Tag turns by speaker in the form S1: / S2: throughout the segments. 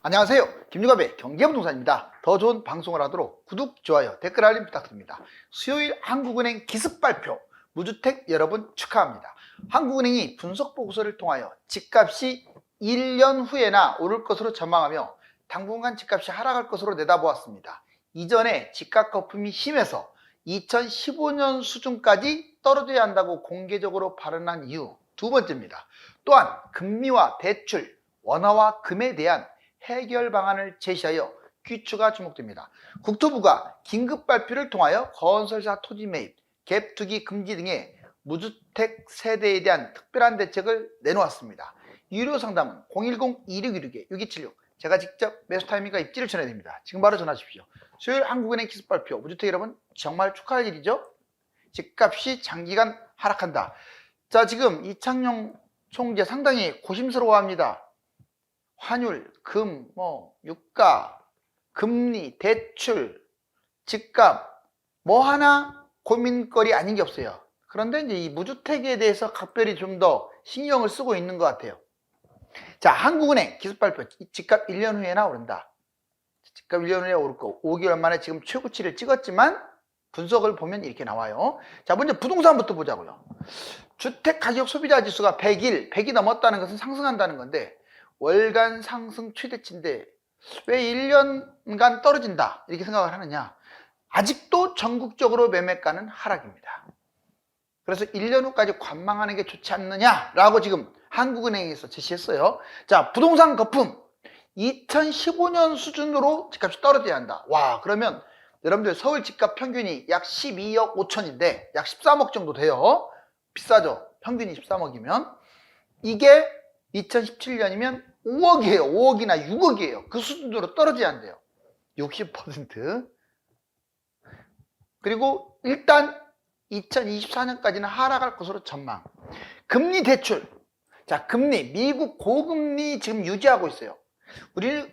S1: 안녕하세요. 김유갑의 경제부동산입니다. 더 좋은 방송을 하도록 구독, 좋아요, 댓글 알림 부탁드립니다. 수요일 한국은행 기습 발표, 무주택 여러분 축하합니다. 한국은행이 분석보고서를 통하여 집값이 1년 후에나 오를 것으로 전망하며 당분간 집값이 하락할 것으로 내다보았습니다. 이전에 집값 거품이 심해서 2015년 수준까지 떨어져야 한다고 공개적으로 발언한 이유 두 번째입니다. 또한 금리와 대출, 원화와 금에 대한 해결 방안을 제시하여 귀추가 주목됩니다. 국토부가 긴급 발표를 통하여 건설사 토지 매입, 갭 투기 금지 등의 무주택 세대에 대한 특별한 대책을 내놓았습니다. 유료 상담은 010-2616-6276 제가 직접 매수 타이밍과 입지를 전해드립니다. 지금 바로 전화주십시오. 수요일 한국은행 기습 발표, 무주택 여러분 정말 축하할 일이죠. 집값이 장기간 하락한다. 자, 지금 이창용 총재 상당히 고심스러워합니다. 환율, 금, 유가, 금리, 대출, 집값 뭐 하나 고민거리 아닌 게 없어요. 그런데 이제 이 무주택에 대해서 각별히 좀 더 신경을 쓰고 있는 것 같아요. 자, 한국은행 기습발표, 집값 1년 후에나 오른다. 집값 1년 후에 오를 거 5개월 만에 지금 최고치를 찍었지만 분석을 보면 이렇게 나와요. 자, 먼저 부동산부터 보자고요. 주택가격 소비자 지수가 100이 넘었다는 것은 상승한다는 건데 월간 상승 최대치인데 왜 1년간 떨어진다 이렇게 생각을 하느냐. 아직도 전국적으로 매매가는 하락입니다. 그래서 1년 후까지 관망하는 게 좋지 않느냐라고 지금 한국은행에서 제시했어요. 자, 부동산 거품 2015년 수준으로 집값이 떨어져야 한다. 와, 그러면 여러분들 서울 집값 평균이 약 12억 5천인데 약 13억 정도 돼요. 비싸죠. 평균이 13억이면 이게 2017년이면 5억이에요. 5억이나 6억이에요. 그 수준으로 떨어져야 한대요. 60%. 그리고 일단 2024년까지는 하락할 것으로 전망. 금리 대출. 자, 금리. 미국 고금리 지금 유지하고 있어요.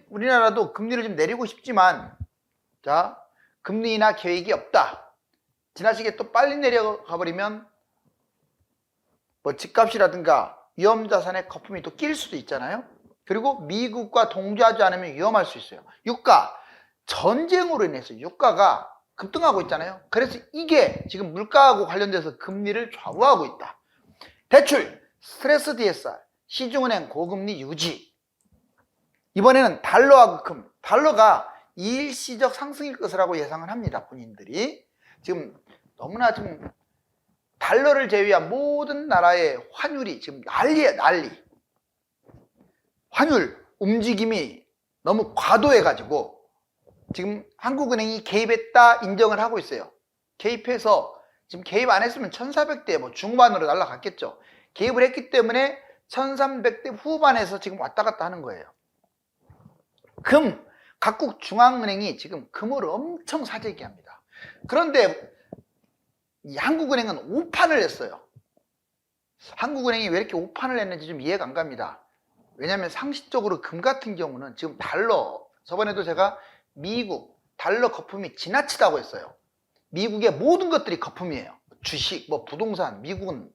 S1: 우리나라도 금리를 좀 내리고 싶지만, 자, 금리 인하 계획이 없다. 지나치게 또 빨리 내려가 버리면 집값이라든가 위험자산의 거품이 또 낄 수도 있잖아요. 그리고 미국과 동조하지 않으면 위험할 수 있어요. 유가, 전쟁으로 인해서 유가가 급등하고 있잖아요. 그래서 이게 지금 물가하고 관련돼서 금리를 좌우하고 있다. 대출, 스트레스 DSR, 시중은행 고금리 유지. 이번에는 달러와 금, 달러가 일시적 상승일 것이라고 예상을 합니다. 본인들이 지금 너무나 지금 달러를 제외한 모든 나라의 환율이 지금 난리예요, 난리. 환율 움직임이 너무 과도해가지고 지금 한국은행이 개입했다 인정을 하고 있어요. 개입해서 지금 개입 안 했으면 1400대 중반으로 날아갔겠죠. 개입을 했기 때문에 1300대 후반에서 지금 왔다 갔다 하는 거예요. 금, 각국 중앙은행이 지금 금을 엄청 사재기 합니다. 그런데 이 한국은행은 오판을 했어요. 한국은행이 왜 이렇게 오판을 했는지 좀 이해가 안 갑니다. 왜냐하면 상식적으로 금 같은 경우는 지금 달러, 저번에도 제가 미국 달러 거품이 지나치다고 했어요. 미국의 모든 것들이 거품이에요. 주식, 부동산, 미국은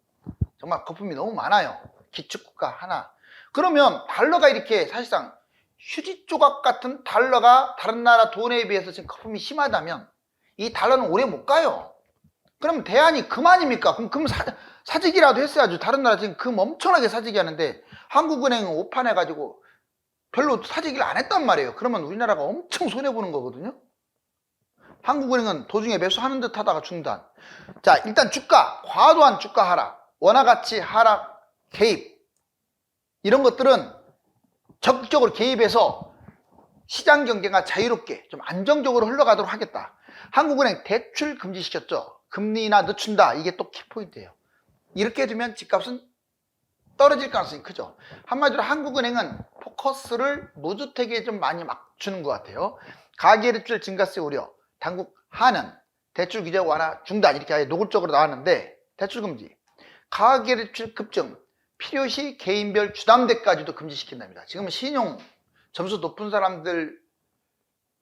S1: 정말 거품이 너무 많아요. 기축국가 하나. 그러면 달러가 이렇게 사실상 휴지 조각 같은 달러가 다른 나라 돈에 비해서 지금 거품이 심하다면 이 달러는 오래 못 가요. 그럼 대안이 금 아닙니까? 그럼 금 사재기라도 했어야죠. 다른 나라 지금 금 엄청나게 사재기 하는데 한국은행은 오판해가지고 별로 사재기를 안 했단 말이에요. 그러면 우리나라가 엄청 손해보는 거거든요. 한국은행은 도중에 매수하는 듯 하다가 중단. 자, 일단 주가, 과도한 주가 하락, 원화가치 하락, 개입 이런 것들은 적극적으로 개입해서 시장 경제가 자유롭게 좀 안정적으로 흘러가도록 하겠다. 한국은행 대출 금지시켰죠. 금리 인하 늦춘다. 이게 또 키포인트예요. 이렇게 되면 집값은 떨어질 가능성이 크죠. 한마디로 한국은행은 포커스를 무주택에 좀 많이 맞추는 것 같아요. 가계대출 증가세 우려, 당국 하는, 대출 규제 완화 중단 이렇게 아예 노골적으로 나왔는데 대출 금지, 가계대출 급증, 필요시 개인별 주담대까지도 금지시킨답니다. 지금 신용 점수 높은 사람들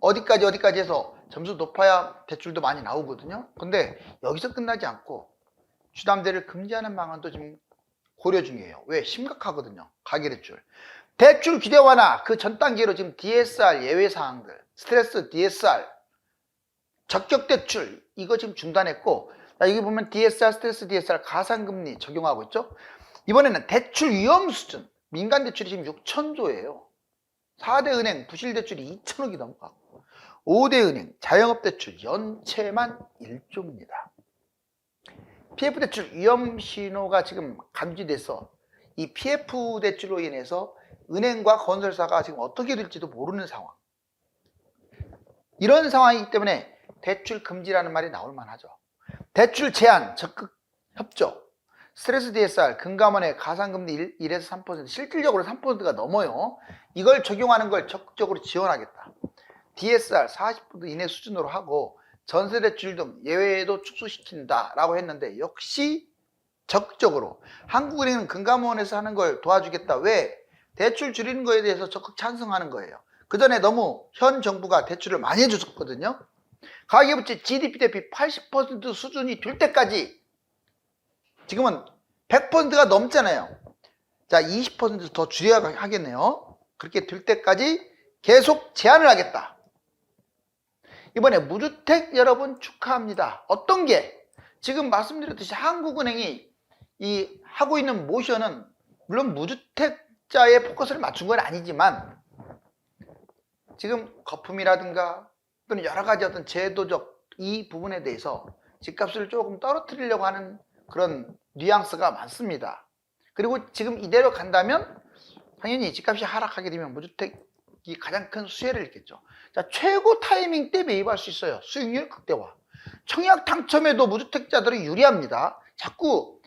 S1: 어디까지 해서 점수 높아야 대출도 많이 나오거든요. 근데 여기서 끝나지 않고 주담대를 금지하는 방안도 지금 고려 중이에요. 왜? 심각하거든요. 가계대출. 대출 규제 완화 그 전 단계로 지금 DSR 예외 사항들, 스트레스 DSR, 적격 대출 이거 지금 중단했고, 여기 보면 DSR, 스트레스 DSR 가상금리 적용하고 있죠. 이번에는 대출 위험 수준, 민간 대출이 지금 6천조예요. 4대 은행 부실 대출이 2천억이 넘어가고 5대 은행 자영업 대출 연체만 1조입니다. PF 대출 위험 신호가 지금 감지돼서 이 PF 대출로 인해서 은행과 건설사가 지금 어떻게 될지도 모르는 상황. 이런 상황이기 때문에 대출 금지라는 말이 나올 만하죠. 대출 제한, 적극 협조, 스트레스 DSR, 금감원의 가상금리 1에서 3%, 실질적으로 3%가 넘어요. 이걸 적용하는 걸 적극적으로 지원하겠다. DSR 40% 이내 수준으로 하고 전세대출 등 예외도 축소시킨다라고 했는데 역시 적극적으로 한국은행은 금감원에서 하는 걸 도와주겠다. 왜? 대출 줄이는 거에 대해서 적극 찬성하는 거예요. 그 전에 너무 현 정부가 대출을 많이 해줬거든요. 가계부채 GDP 대비 80% 수준이 될 때까지, 지금은 100%가 넘잖아요. 자, 20% 더 줄여야 하겠네요. 그렇게 될 때까지 계속 제한을 하겠다. 이번에 무주택 여러분 축하합니다. 어떤 게? 지금 말씀드렸듯이 한국은행이 이 하고 있는 모션은 물론 무주택자의 포커스를 맞춘 건 아니지만 지금 거품이라든가 또는 여러 가지 어떤 제도적 이 부분에 대해서 집값을 조금 떨어뜨리려고 하는 그런 뉘앙스가 많습니다. 그리고 지금 이대로 간다면 당연히 집값이 하락하게 되면 무주택이 가장 큰 수혜를 입겠죠. 자, 최고 타이밍 때 매입할 수 있어요. 수익률 극대화. 청약 당첨에도 무주택자들이 유리합니다. 자꾸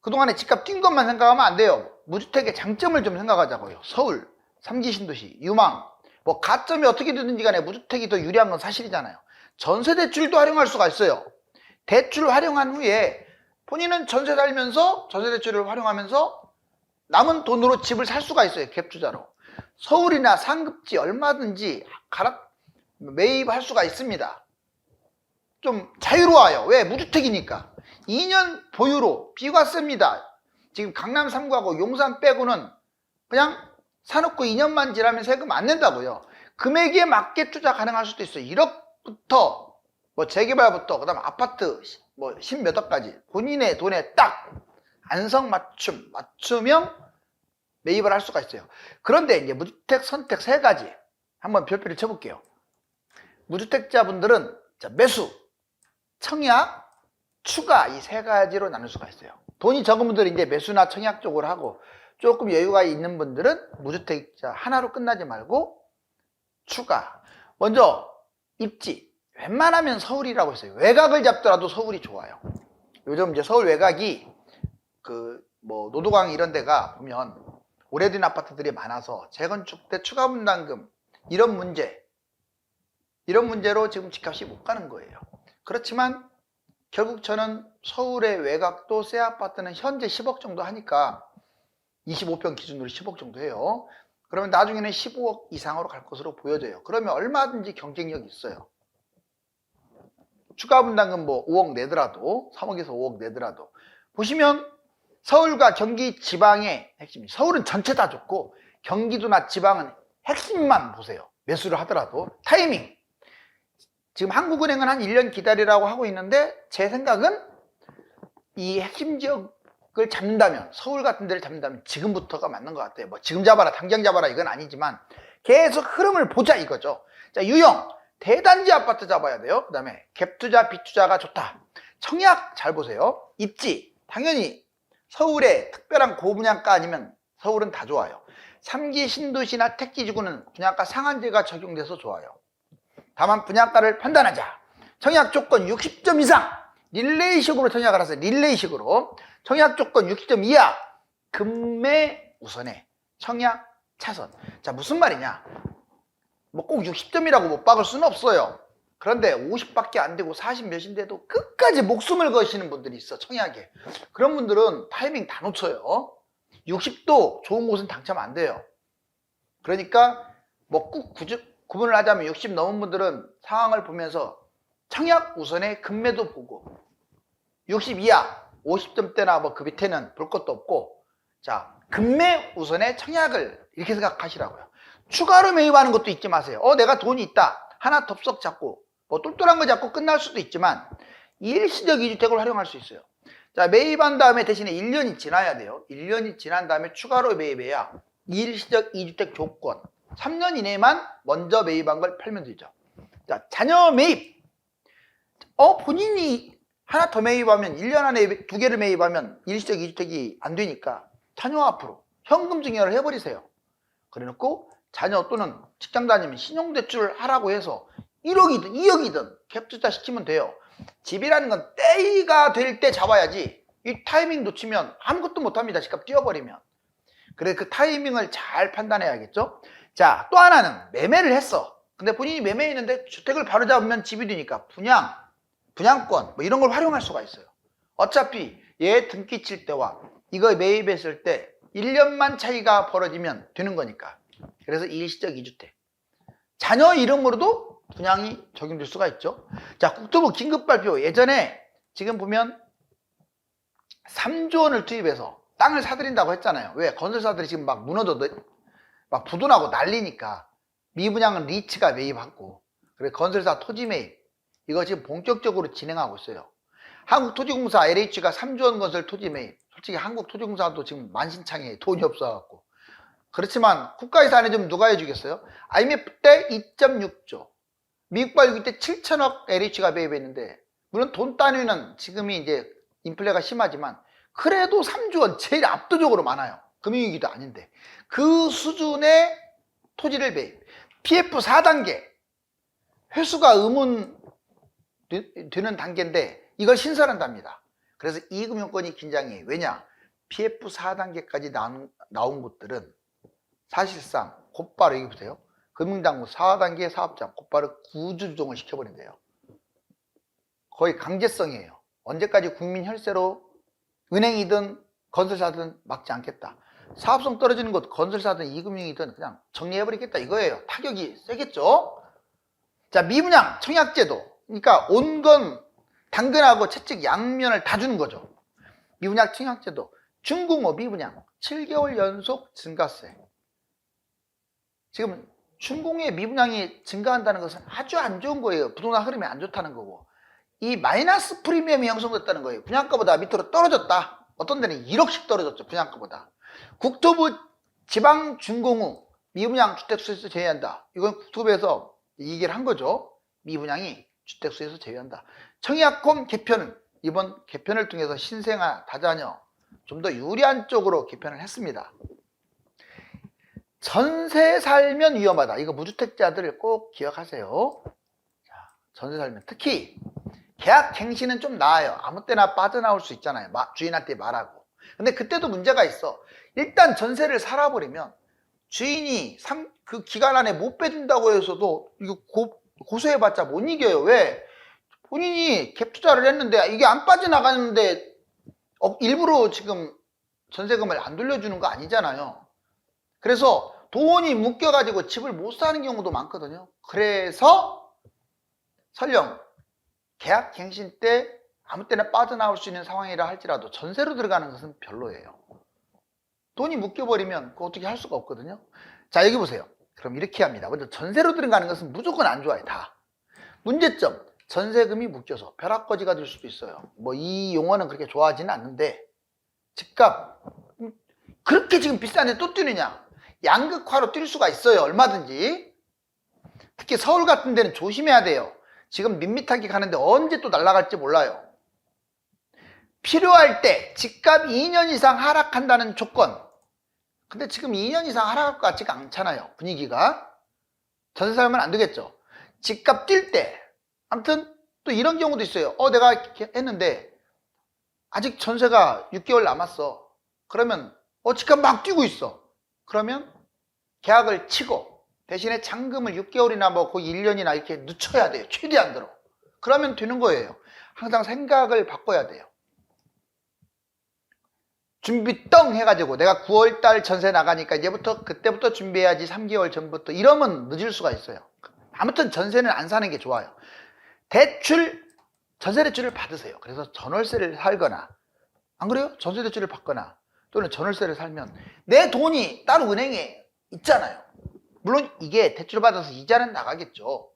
S1: 그동안에 집값 뛴 것만 생각하면 안 돼요. 무주택의 장점을 좀 생각하자고요. 서울, 3기 신도시, 유망, 뭐 가점이 어떻게 되든지 간에 무주택이 더 유리한 건 사실이잖아요. 전세대출도 활용할 수가 있어요. 대출을 활용한 후에 본인은 전세 살면서 전세대출을 활용하면서 남은 돈으로 집을 살 수가 있어요. 갭투자로. 서울이나 상급지 얼마든지 매입할 수가 있습니다. 좀 자유로워요. 왜? 무주택이니까. 2년 보유로 비과세입니다. 지금 강남 3구하고 용산 빼고는 그냥 사놓고 2년만 지나면 세금 안 낸다고요. 금액에 맞게 투자 가능할 수도 있어요. 1억부터 뭐 재개발부터 그다음 아파트 뭐 10몇 억까지 본인의 돈에 딱 맞춤형 매입을 할 수가 있어요. 그런데 이제 무주택 선택 세 가지 한번 별표를 쳐볼게요. 무주택자분들은 매수, 청약, 추가 이 세 가지로 나눌 수가 있어요. 돈이 적은 분들은 이제 매수나 청약 쪽으로 하고 조금 여유가 있는 분들은 무주택자 하나로 끝나지 말고 추가. 먼저 입지. 웬만하면 서울이라고 했어요. 외곽을 잡더라도 서울이 좋아요. 요즘 이제 서울 외곽이 뭐 노도강 이런 데가 보면 오래된 아파트들이 많아서 재건축 때 추가 분담금 이런 문제로 지금 집값이 못 가는 거예요. 그렇지만 결국 저는 서울의 외곽도 새 아파트는 현재 10억 정도 하니까 25평 기준으로 10억 정도 해요. 그러면 나중에는 15억 이상으로 갈 것으로 보여져요. 그러면 얼마든지 경쟁력이 있어요. 추가 분담금 뭐 5억 내더라도 3억에서 5억 내더라도 보시면 서울과 경기 지방의 핵심, 서울은 전체 다 좋고 경기도나 지방은 핵심만 보세요. 매수를 하더라도 타이밍. 지금 한국은행은 한 1년 기다리라고 하고 있는데 제 생각은 이 핵심 지역을 잡는다면 서울 같은 데를 잡는다면 지금부터가 맞는 것 같아요. 뭐 지금 잡아라 당장 잡아라 이건 아니지만 계속 흐름을 보자 이거죠. 자, 유형 대단지 아파트 잡아야 돼요. 그 다음에 갭투자 비투자가 좋다. 청약 잘 보세요. 입지 당연히 서울에 특별한 고분양가 아니면 서울은 다 좋아요. 3기 신도시나 택지지구는 분양가 상한제가 적용돼서 좋아요. 다만 분양가를 판단하자. 청약 조건 60점 이상 릴레이식으로 청약을 하세요. 릴레이식으로 청약 조건 60점 이하 금매 우선해. 청약 차선. 자, 무슨 말이냐, 뭐 꼭 60점이라고 못 박을 수는 없어요. 그런데 50밖에 안 되고 40 몇인데도 끝까지 목숨을 거시는 분들이 있어. 청약에. 그런 분들은 타이밍 다 놓쳐요. 60도 좋은 곳은 당첨 안 돼요. 그러니까 뭐 꼭 구분을 하자면 60 넘은 분들은 상황을 보면서 청약 우선에 금매도 보고 60 이하 50점대나 뭐 그 밑에는 볼 것도 없고 자, 급매 우선의 청약을 이렇게 생각하시라고요. 추가로 매입하는 것도 잊지 마세요. 내가 돈이 있다. 하나 덥석 잡고 뭐 똘똘한 거 잡고 끝날 수도 있지만 일시적 2주택을 활용할 수 있어요. 자, 매입한 다음에 대신에 1년이 지나야 돼요. 1년이 지난 다음에 추가로 매입해야 일시적 2주택 조건 3년 이내만 먼저 매입한 걸 팔면 되죠. 자, 자녀 매입. 본인이 하나 더 매입하면 1년 안에 2개를 매입하면 일시적 2주택이 안 되니까 자녀 앞으로 현금 증여를 해버리세요. 그래놓고 자녀 또는 직장 다니면 신용대출을 하라고 해서 1억이든 2억이든 갭투자 시키면 돼요. 집이라는 건 때가 될 때 잡아야지 이 타이밍 놓치면 아무것도 못합니다. 집값 뛰어버리면. 그래 그 타이밍을 잘 판단해야겠죠. 자, 또 하나는 매매를 했어. 근데 본인이 매매했는데 주택을 바로 잡으면 집이 되니까 분양권 뭐 이런 걸 활용할 수가 있어요. 어차피 얘 등기 칠 때와 이거 매입했을 때 1년만 차이가 벌어지면 되는 거니까. 그래서 일시적 2주택. 자녀 이름으로도 분양이 적용될 수가 있죠. 자, 국토부 긴급발표. 예전에 지금 보면 3조 원을 투입해서 땅을 사들인다고 했잖아요. 왜? 건설사들이 지금 막 무너져 막 부도나고 난리니까 미분양은 리츠가 매입하고 그래 건설사 토지 매입 이거 지금 본격적으로 진행하고 있어요. 한국토지공사 LH가 3조 원 건설 토지 매입. 솔직히 한국토지공사도 지금 만신창이에요. 돈이 없어갖고. 그렇지만 국가 예산에 좀 누가 해주겠어요? IMF 때 2.6조, 미국 발기 때 7천억 LH가 매입했는데 물론 돈 단위는 지금이 이제 인플레가 심하지만 그래도 3조 원 제일 압도적으로 많아요. 금융위기도 아닌데 그 수준의 토지를 매입. PF 4단계 회수가 의문 되는 단계인데 이걸 신설한답니다. 그래서 이금융권이 긴장해요. 왜냐? PF 4단계까지 나온 곳들은 사실상 곧바로 여기 보세요. 금융당국 4단계 사업장 곧바로 구조조정을 시켜버린대요. 거의 강제성이에요. 언제까지 국민 혈세로 은행이든 건설사든 막지 않겠다. 사업성 떨어지는 곳 건설사든 이금융이든 그냥 정리해버리겠다 이거예요. 타격이 세겠죠. 자, 미분양 청약제도. 그러니까 온 건 당근하고 채찍 양면을 다 주는 거죠. 미분양 청약제도. 중공업 미분양 7개월 연속 증가세. 지금 중공의 미분양이 증가한다는 것은 아주 안 좋은 거예요. 부동산 흐름이 안 좋다는 거고 이 마이너스 프리미엄이 형성됐다는 거예요. 분양가보다 밑으로 떨어졌다. 어떤 데는 1억씩 떨어졌죠. 분양가보다. 국토부 지방중공업 미분양 주택수에서 제외한다. 이건 국토부에서 얘기를 한 거죠. 미분양이 주택수에서 제외한다. 청약권 개편은 이번 개편을 통해서 신생아, 다자녀 좀 더 유리한 쪽으로 개편을 했습니다. 전세 살면 위험하다. 이거 무주택자들 꼭 기억하세요. 자, 전세 살면 특히 계약 갱신은 좀 나아요. 아무 때나 빠져나올 수 있잖아요. 주인한테 말하고. 근데 그때도 문제가 있어. 일단 전세를 살아버리면 주인이 그 기간 안에 못 빼준다고 해서도 이거 고소해봤자 못 이겨요. 왜? 본인이 갭 투자를 했는데 이게 안 빠져나가는데 일부러 지금 전세금을 안 돌려주는 거 아니잖아요. 그래서 돈이 묶여가지고 집을 못 사는 경우도 많거든요. 그래서 설령 계약 갱신 때 아무 때나 빠져나올 수 있는 상황이라 할지라도 전세로 들어가는 것은 별로예요. 돈이 묶여버리면 그거 어떻게 할 수가 없거든요. 자, 여기 보세요. 그럼 이렇게 합니다. 먼저 전세로 들어가는 것은 무조건 안 좋아요. 다. 문제점. 전세금이 묶여서 벼락거지가 될 수도 있어요. 뭐 이 용어는 그렇게 좋아하지는 않는데 집값 그렇게 지금 비싼데 또 뛰느냐? 양극화로 뛸 수가 있어요. 얼마든지. 특히 서울 같은 데는 조심해야 돼요. 지금 밋밋하게 가는데 언제 또 날아갈지 몰라요. 필요할 때 집값 2년 이상 하락한다는 조건. 근데 지금 2년 이상 하락할 것 같지가 않잖아요. 분위기가. 전세 살면 안 되겠죠. 집값 뛸 때. 아무튼 또 이런 경우도 있어요. 내가 했는데 아직 전세가 6개월 남았어. 그러면 집값 막 뛰고 있어. 그러면 계약을 치고 대신에 잔금을 6개월이나 뭐 거의 1년이나 이렇게 늦춰야 돼요. 최대한대로. 그러면 되는 거예요. 항상 생각을 바꿔야 돼요. 준비 떵 해가지고 내가 9월달 전세 나가니까 이제부터 그때부터 준비해야지 3개월 전부터 이러면 늦을 수가 있어요. 아무튼 전세는 안 사는 게 좋아요. 전세 대출을 받으세요. 그래서 전월세를 살거나 안 그래요? 전세 대출을 받거나 또는 전월세를 살면 내 돈이 따로 은행에 있잖아요. 물론 이게 대출 받아서 이자는 나가겠죠.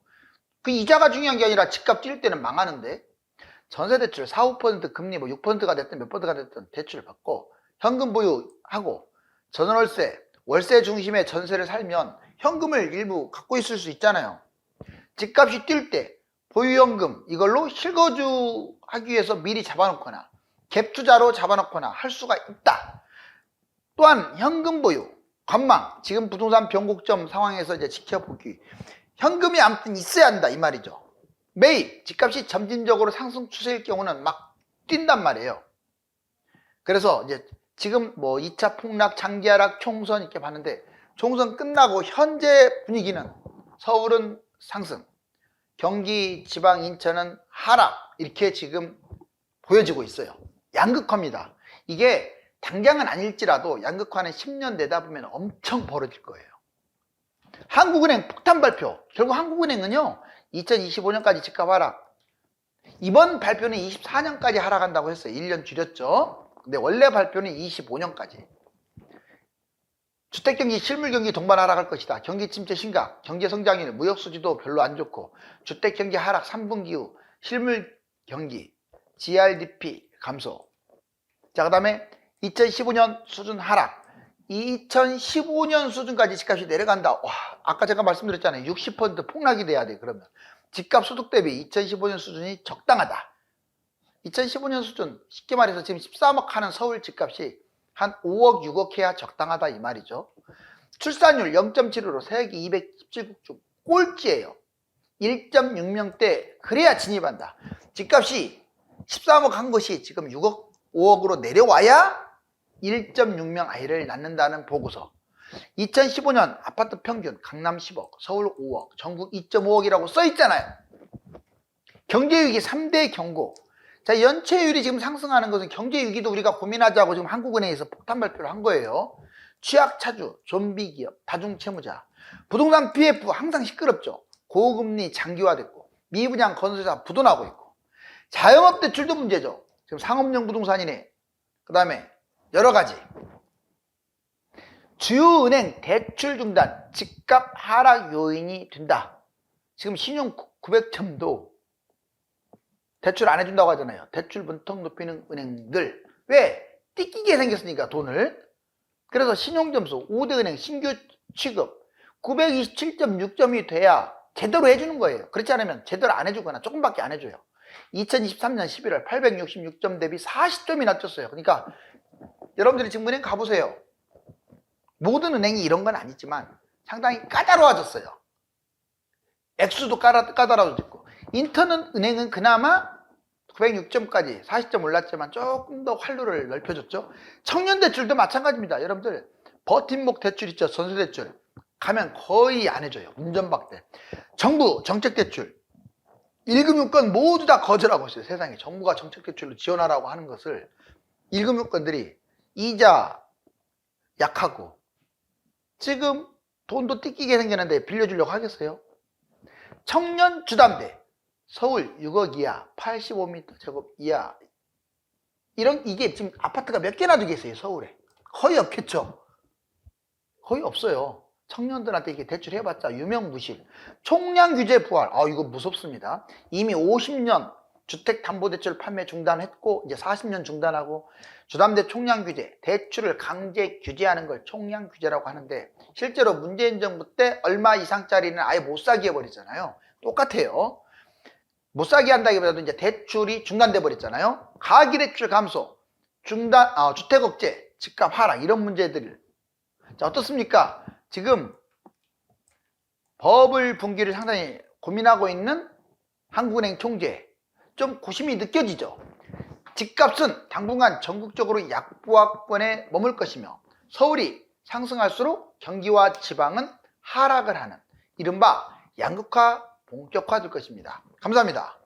S1: 그 이자가 중요한 게 아니라 집값 뛸 때는 망하는데, 전세대출 4, 5% 금리 뭐 6%가 됐든 몇 %가 됐든 대출을 받고 현금 보유하고 전월세, 월세 중심의 전세를 살면 현금을 일부 갖고 있을 수 있잖아요. 집값이 뛸 때 보유현금 이걸로 실거주하기 위해서 미리 잡아놓거나 갭 투자로 잡아놓거나 할 수가 있다. 또한 현금 보유, 관망, 지금 부동산 변곡점 상황에서 이제 지켜보기, 현금이 아무튼 있어야 한다 이 말이죠. 매일 집값이 점진적으로 상승 추세일 경우는 막 뛴단 말이에요. 그래서 이제 지금 뭐 2차 폭락, 장기 하락, 총선 이렇게 봤는데, 총선 끝나고 현재 분위기는 서울은 상승, 경기, 지방, 인천은 하락, 이렇게 지금 보여지고 있어요. 양극화입니다. 이게 당장은 아닐지라도 양극화는 10년 내다 보면 엄청 벌어질 거예요. 한국은행 폭탄 발표. 결국 한국은행은요 2025년까지 집값 하락, 이번 발표는 24년까지 하락한다고 했어요. 1년 줄였죠. 근데 원래 발표는 25년까지. 주택경기, 실물경기 동반 하락할 것이다. 경기 침체 심각, 경제 성장률, 무역 수지도 별로 안 좋고, 주택경기 하락 3분기 후, 실물경기, GRDP 감소. 자, 그 다음에 2015년 수준 하락. 2015년 수준까지 집값이 내려간다. 와, 아까 제가 말씀드렸잖아요. 60% 폭락이 돼야 돼. 그러면 집값 소득 대비 2015년 수준이 적당하다. 2015년 수준, 쉽게 말해서 지금 13억 하는 서울 집값이 한 5억, 6억 해야 적당하다 이 말이죠. 출산율 0.75로 세계 217국 중 꼴찌예요. 1.6명대, 그래야 진입한다. 집값이 13억 한 것이 지금 6억, 5억으로 내려와야 1.6명 아이를 낳는다는 보고서. 2015년 아파트 평균 강남 10억, 서울 5억, 전국 2.5억이라고 써 있잖아요. 경제위기 3대 경고. 자, 연체율이 지금 상승하는 것은 경제위기도 우리가 고민하자고 지금 한국은행에서 폭탄 발표를 한 거예요. 취약차주, 좀비기업, 다중채무자, 부동산 PF 항상 시끄럽죠. 고금리 장기화됐고, 미분양 건설사 부도나고 있고, 자영업 대출도 문제죠. 지금 상업용 부동산이네. 그 다음에 여러 가지. 주요 은행 대출 중단, 집값 하락 요인이 된다. 지금 신용 900점도 대출 안 해준다고 하잖아요. 대출 문턱 높이는 은행들. 왜? 띠끼게 생겼으니까 돈을. 그래서 신용점수 5대 은행 신규 취급 927.6점이 돼야 제대로 해주는 거예요. 그렇지 않으면 제대로 안 해주거나 조금밖에 안 해줘요. 2023년 11월 866점 대비 40점이 낮췄어요. 그러니까 여러분들이 지금 은행 가보세요. 모든 은행이 이런 건 아니지만 상당히 까다로워졌어요. 액수도 까다로워졌고, 인터넷 은행은 그나마 906점까지 40점 올랐지만 조금 더 활로를 넓혀줬죠. 청년 대출도 마찬가지입니다. 여러분들 버팀목 대출 있죠. 전세 대출 가면 거의 안 해줘요. 운전박대. 정부 정책 대출 1금융권 모두 다 거절하고 있어요. 세상에 정부가 정책 대출로 지원하라고 하는 것을 1금융권들이 이자 약하고, 지금 돈도 띠끼게 생겼는데 빌려주려고 하겠어요? 청년 주담대 서울 6억 이하 85m 제곱 이하, 이게 지금 아파트가 몇 개나 되겠어요? 서울에 거의 없겠죠. 거의 없어요. 청년들한테 이렇게 대출해봤자 유명무실. 총량 규제 부활, 이거 무섭습니다. 이미 50년 주택담보대출 판매 중단했고 이제 40년 중단하고, 주담대 총량 규제, 대출을 강제 규제하는 걸 총량 규제라고 하는데, 실제로 문재인 정부 때 얼마 이상짜리는 아예 못 사게 해버리잖아요. 똑같아요. 못 사게 한다기보다도 이제 대출이 중단돼 버렸잖아요. 가계대출 감소, 주택억제, 집값 하락, 이런 문제들. 자, 어떻습니까? 지금 버블 붕괴를 상당히 고민하고 있는 한국은행 총재, 좀 고심이 느껴지죠. 집값은 당분간 전국적으로 약보합권에 머물 것이며, 서울이 상승할수록 경기와 지방은 하락을 하는 이른바 양극화 본격화될 것입니다. 감사합니다.